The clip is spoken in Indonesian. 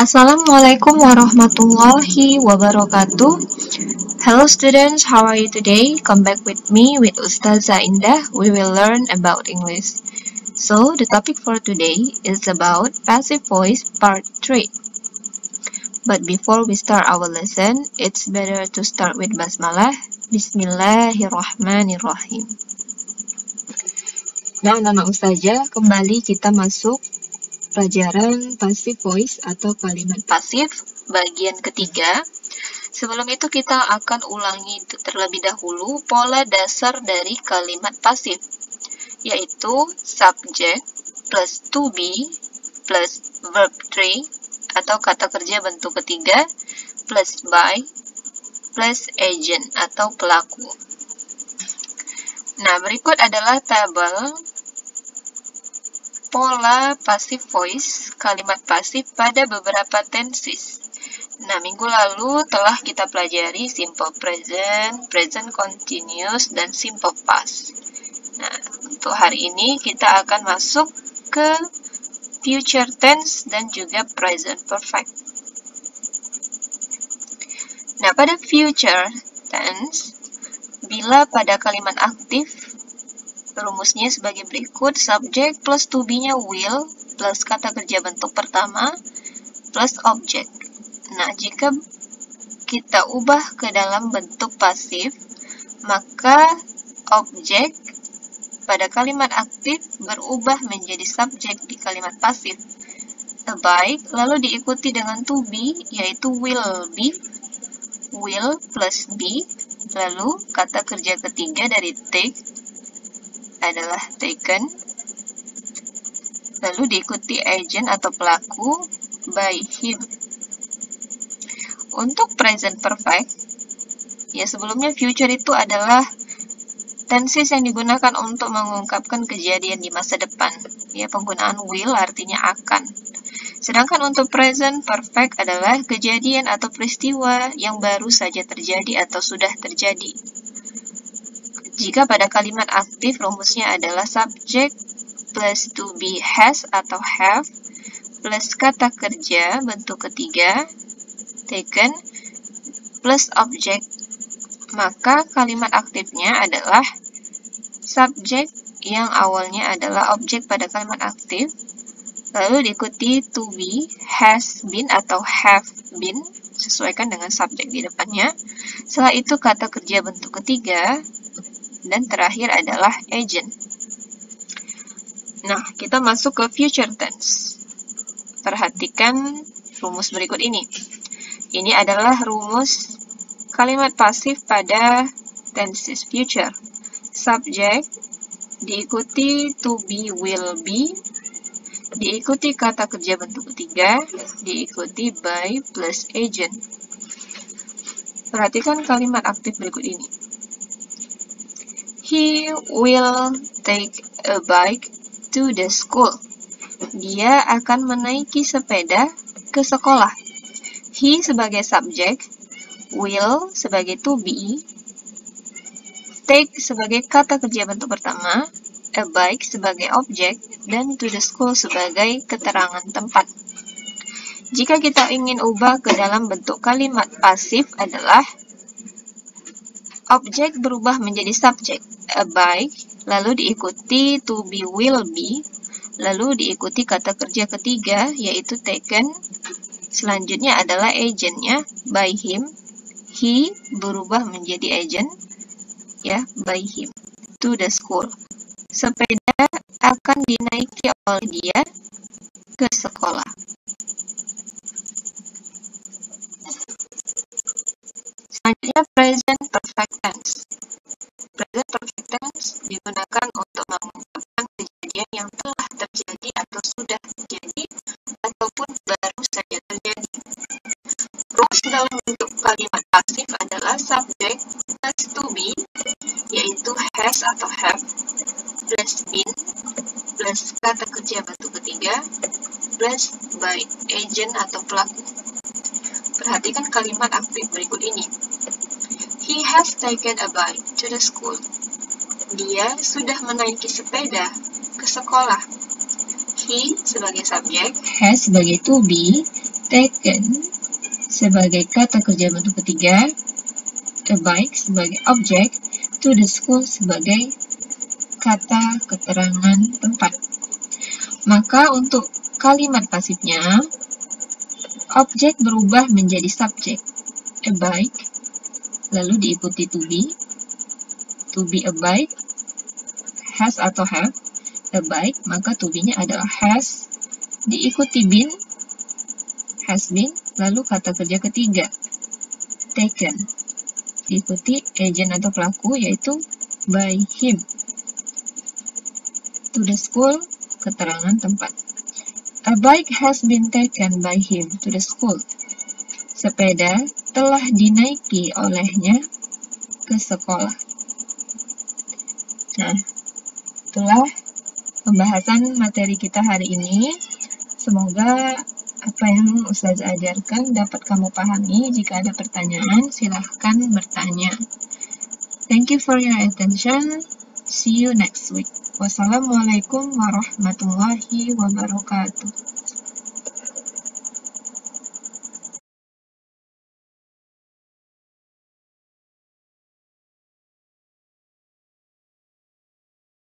Assalamualaikum warahmatullahi wabarakatuh. Hello students, how are you today? Come back with me with Ustazah Indah. We will learn about English. So, the topic for today is about passive voice part 3. But before we start our lesson, it's better to start with basmalah. Bismillahirrahmanirrahim. Nah, nama Ustazah, kembali kita masuk pelajaran passive voice atau kalimat pasif bagian ketiga. Sebelum itu kita akan ulangi terlebih dahulu pola dasar dari kalimat pasif, yaitu subject plus to be plus verb 3 atau kata kerja bentuk ketiga plus by plus agent atau pelaku. Nah, berikut adalah tabel pola passive voice, kalimat pasif pada beberapa tenses. Nah, minggu lalu telah kita pelajari simple present, present continuous, dan simple past. Nah, untuk hari ini kita akan masuk ke future tense dan juga present perfect. Nah, pada future tense, bila pada kalimat aktif, rumusnya sebagai berikut, subject plus to be-nya will, plus kata kerja bentuk pertama, plus object. Nah, jika kita ubah ke dalam bentuk pasif, maka objek pada kalimat aktif berubah menjadi subjek di kalimat pasif. A bike, lalu diikuti dengan to be, yaitu will be, will plus be, lalu kata kerja ketiga dari take adalah taken, lalu diikuti agent atau pelaku by him. Untuk present perfect, ya sebelumnya future itu adalah tenses yang digunakan untuk mengungkapkan kejadian di masa depan. Ya, penggunaan will artinya akan. Sedangkan untuk present perfect adalah kejadian atau peristiwa yang baru saja terjadi atau sudah terjadi. Jika pada kalimat aktif, rumusnya adalah subject plus to be has atau have, plus kata kerja bentuk ketiga, taken, plus object. Maka kalimat aktifnya adalah subject yang awalnya adalah objek pada kalimat aktif, lalu diikuti to be, has been atau have been, sesuaikan dengan subjek di depannya. Setelah itu kata kerja bentuk ketiga, dan terakhir adalah agent. Nah, kita masuk ke future tense. Perhatikan rumus berikut ini. Ini adalah rumus kalimat pasif pada tenses future. Subject diikuti to be, will be, diikuti kata kerja bentuk ketiga, diikuti by plus agent. Perhatikan kalimat aktif berikut ini. He will take a bike to the school. Dia akan menaiki sepeda ke sekolah. He sebagai subjek, will sebagai to be, take sebagai kata kerja bentuk pertama, a bike sebagai objek, dan to the school sebagai keterangan tempat. Jika kita ingin ubah ke dalam bentuk kalimat pasif adalah objek berubah menjadi subjek, a bike, lalu diikuti to be, will be, lalu diikuti kata kerja ketiga yaitu taken, selanjutnya adalah agentnya by him, he berubah menjadi agent, ya, by him, to the school. Sepeda akan dinaiki oleh dia ke sekolah. Selanjutnya present perfect tense. Present perfect tense digunakan untuk mengungkapkan kejadian yang telah terjadi atau sudah terjadi ataupun baru saja terjadi. Rumus dalam bentuk kalimat pasif adalah subject plus to be, yaitu has atau have, plus been, plus kata kerja bentuk ketiga, plus by agent atau pelaku. Perhatikan kalimat aktif berikut ini. He has taken a bike to the school. Dia sudah menaiki sepeda ke sekolah. He sebagai subjek, has sebagai to be, taken sebagai kata kerja bentuk ketiga, a bike sebagai objek, to the school sebagai kata keterangan tempat. Maka untuk kalimat pasifnya, objek berubah menjadi subjek, a bike, lalu diikuti to be a bike, has atau have, a bike, maka to be-nya adalah has, diikuti been, has been, lalu kata kerja ketiga, taken, diikuti agent atau pelaku, yaitu by him. To the school, keterangan tempat. A bike has been taken by him to the school. Sepeda telah dinaiki olehnya ke sekolah. Nah, itulah pembahasan materi kita hari ini. Semoga apa yang Ustazah ajarkan dapat kamu pahami. Jika ada pertanyaan, silahkan bertanya. Thank you for your attention. See you next week. Wassalamualaikum warahmatullahi wabarakatuh.